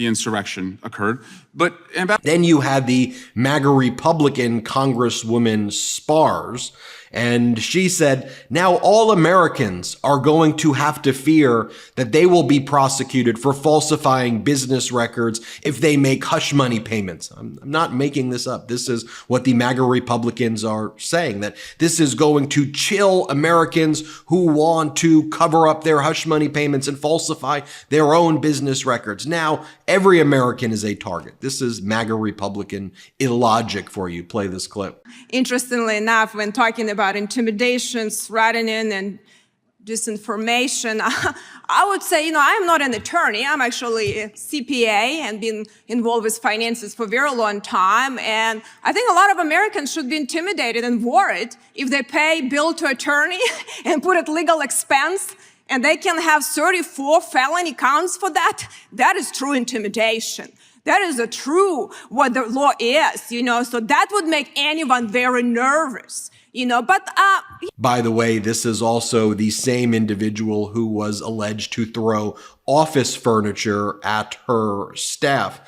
the insurrection occurred. But Then you had the MAGA Republican Congresswoman Spars, and she said, now all Americans are going to have to fear that they will be prosecuted for falsifying business records if they make hush money payments. I'm not making this up. This is what the MAGA Republicans are saying, that this is going to chill Americans who want to cover up their hush money payments and falsify their own business records. Now, every American is a target. This is MAGA Republican illogic for you. Play this clip. Interestingly enough, when talking about intimidation, threatening, and disinformation, I would say, I'm not an attorney. I'm actually a CPA and been involved with finances for a very long time. And I think a lot of Americans should be intimidated and worried if they pay bill to attorney and put it legal expense, and they can have 34 felony counts for that. That is true intimidation. That is what the law is, so that would make anyone very nervous, By the way, this is also the same individual who was alleged to throw office furniture at her staff.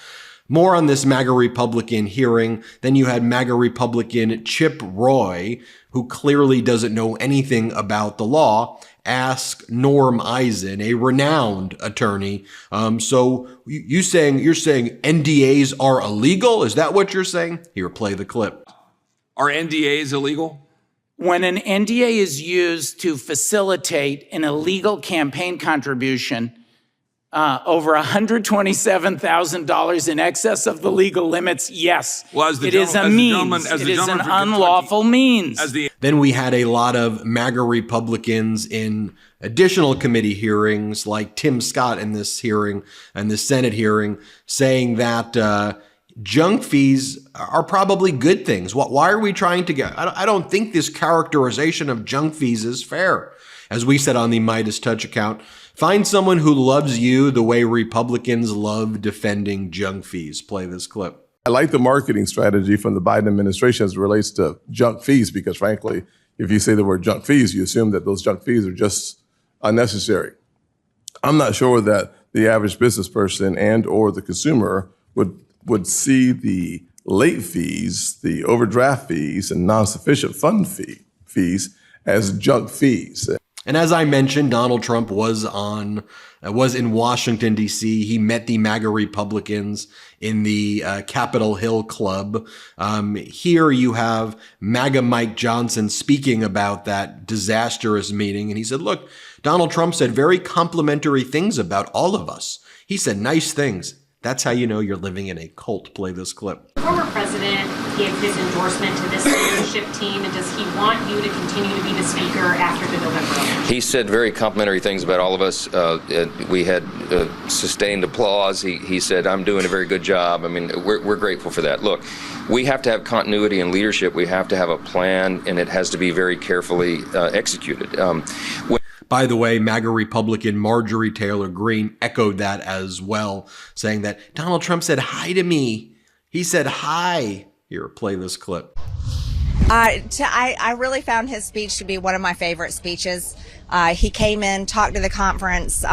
More on this MAGA Republican hearing. Then you had MAGA Republican Chip Roy, who clearly doesn't know anything about the law, ask Norm Eisen, a renowned attorney. So you're saying NDAs are illegal? Is that what you're saying? Here, play the clip. Are NDAs illegal? When an NDA is used to facilitate an illegal campaign contribution over $127,000 in excess of the legal limits, yes, it is a means. It is an unlawful means. Then we had a lot of MAGA Republicans in additional committee hearings, like Tim Scott in this hearing and the Senate hearing, saying that junk fees are probably good things. Why are we trying to get? I don't think this characterization of junk fees is fair. As we said on the MeidasTouch account, find someone who loves you the way Republicans love defending junk fees. Play this clip. I like the marketing strategy from the Biden administration as it relates to junk fees, because frankly, if you say the word junk fees, you assume that those junk fees are just unnecessary. I'm not sure that the average business person and or the consumer would see the late fees, the overdraft fees, and non-sufficient fund fees as junk fees. And as I mentioned, Donald Trump was in Washington, D.C. He met the MAGA Republicans in the Capitol Hill Club. Here you have MAGA Mike Johnson speaking about that disastrous meeting. And he said, look, Donald Trump said very complimentary things about all of us. He said nice things. That's how you know you're living in a cult. Play this clip. The former president gave his endorsement to this leadership team, and does he want you to continue to be the speaker after the November election? He said very complimentary things about all of us. We had sustained applause. He said, I'm doing a very good job. I mean, we're grateful for that. Look, we have to have continuity in leadership. We have to have a plan, and it has to be very carefully executed. By the way, MAGA Republican Marjorie Taylor Greene echoed that as well, saying that Donald Trump said hi to me. He said hi. Here, play this clip. I really found his speech to be one of my favorite speeches. He came in, talked to the conference,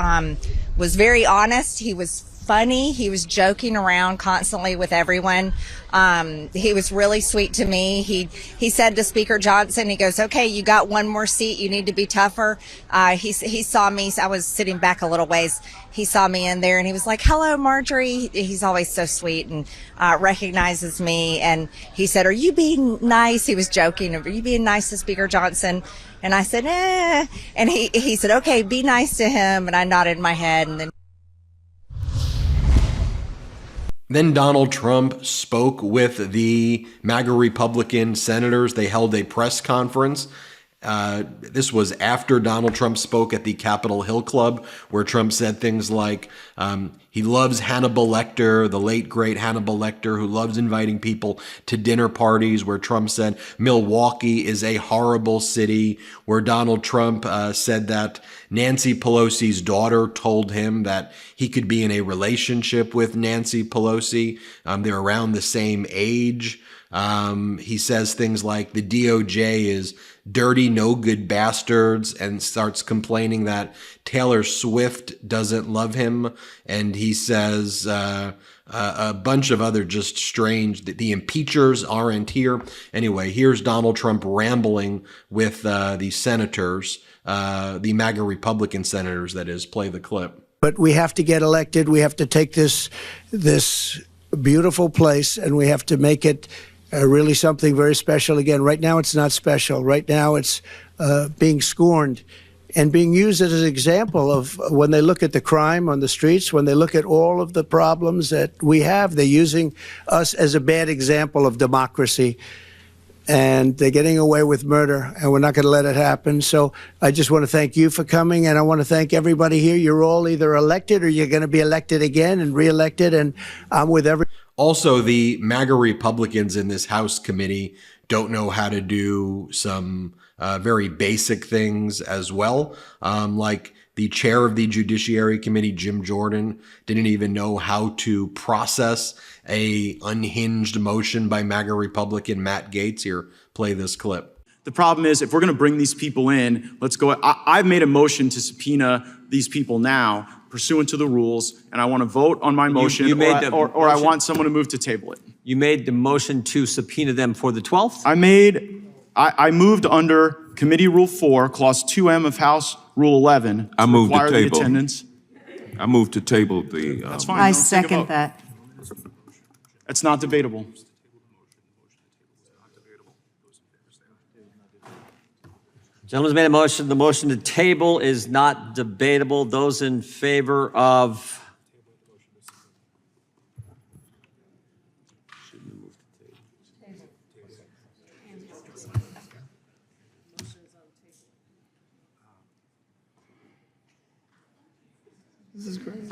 was very honest. He was funny. He was joking around constantly with everyone. He was really sweet to me. He said to Speaker Johnson, he goes, okay, you got one more seat. You need to be tougher. He saw me. I was sitting back a little ways. He saw me in there and he was like, hello, Marjorie. He's always so sweet and recognizes me. And he said, are you being nice? He was joking. Are you being nice to Speaker Johnson? And I said, eh. And he said, okay, be nice to him. And I nodded my head. And then Donald Trump spoke with the MAGA Republican senators. They held a press conference. This was after Donald Trump spoke at the Capitol Hill Club, where Trump said things like, he loves Hannibal Lecter, the late, great Hannibal Lecter, who loves inviting people to dinner parties, where Trump said Milwaukee is a horrible city, where Donald Trump said that Nancy Pelosi's daughter told him that he could be in a relationship with Nancy Pelosi. They're around the same age. He says things like the DOJ is dirty, no good bastards, and starts complaining that Taylor Swift doesn't love him. And he says a bunch of other just strange, the impeachers aren't here. Anyway, here's Donald Trump rambling with the senators, the MAGA Republican senators, that is. Play the clip. But we have to get elected. We have to take this beautiful place and we have to make it really something very special again. Right now, it's not special. Right now, it's being scorned and being used as an example of when they look at the crime on the streets, when they look at all of the problems that we have, they're using us as a bad example of democracy. And they're getting away with murder, and we're not going to let it happen. So I just want to thank you for coming, and I want to thank everybody here. You're all either elected or you're going to be elected again and reelected, and I'm with every. Also, the MAGA Republicans in this House committee don't know how to do some very basic things as well. Like the chair of the Judiciary Committee, Jim Jordan, didn't even know how to process a unhinged motion by MAGA Republican Matt Gaetz. Here, play this clip. The problem is, if we're going to bring these people in, let's go. I've made a motion to subpoena these people now, pursuant to the rules, and I want to vote on my motion, or I want someone to move to table it. You made the motion to subpoena them for the 12th? I moved under Committee Rule 4, Clause 2M of House Rule 11. I moved to table. The attendance. I moved to table the. That's fine. I second that. It's not debatable. Gentleman's made a motion. The motion to table is not debatable. Those in favor of. This is crazy.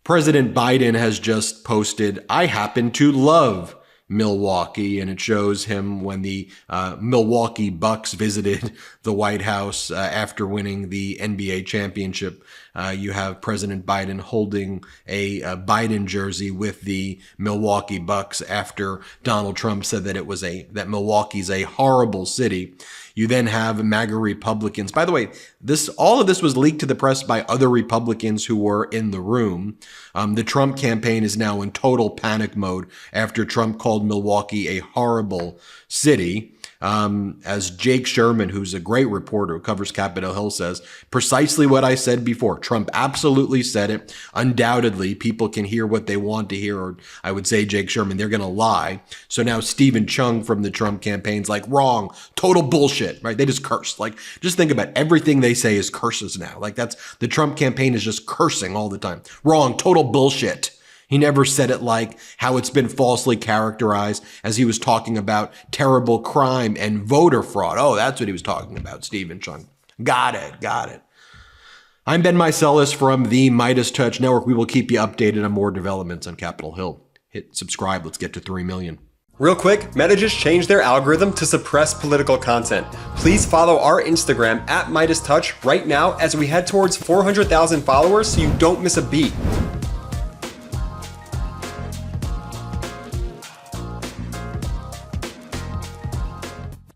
President Biden has just posted, I happen to love Milwaukee, and it shows him when the Milwaukee Bucks visited the White House after winning the NBA championship. You have President Biden holding a Biden jersey with the Milwaukee Bucks after Donald Trump said that that Milwaukee's a horrible city. You then have MAGA Republicans. By the way, all of this was leaked to the press by other Republicans who were in the room. The Trump campaign is now in total panic mode after Trump called Milwaukee a horrible city. As Jake Sherman, who's a great reporter who covers Capitol Hill, says, precisely what I said before. Trump absolutely said it. Undoubtedly, people can hear what they want to hear, or I would say, Jake Sherman, they're going to lie. So now Stephen Chung from the Trump campaign's like, wrong, total bullshit, right? They just curse. Like, just think about it. Everything they say is curses now. Like, the Trump campaign is just cursing all the time. Wrong, total bullshit. He never said it like how it's been falsely characterized as he was talking about terrible crime and voter fraud. Oh, that's what he was talking about, Stephen Chung. Got it. I'm Ben Meiselas from the MeidasTouch Network. We will keep you updated on more developments on Capitol Hill. Hit subscribe. Let's get to 3 million. Real quick, Meta just changed their algorithm to suppress political content. Please follow our Instagram @MeidasTouch right now as we head towards 400,000 followers so you don't miss a beat.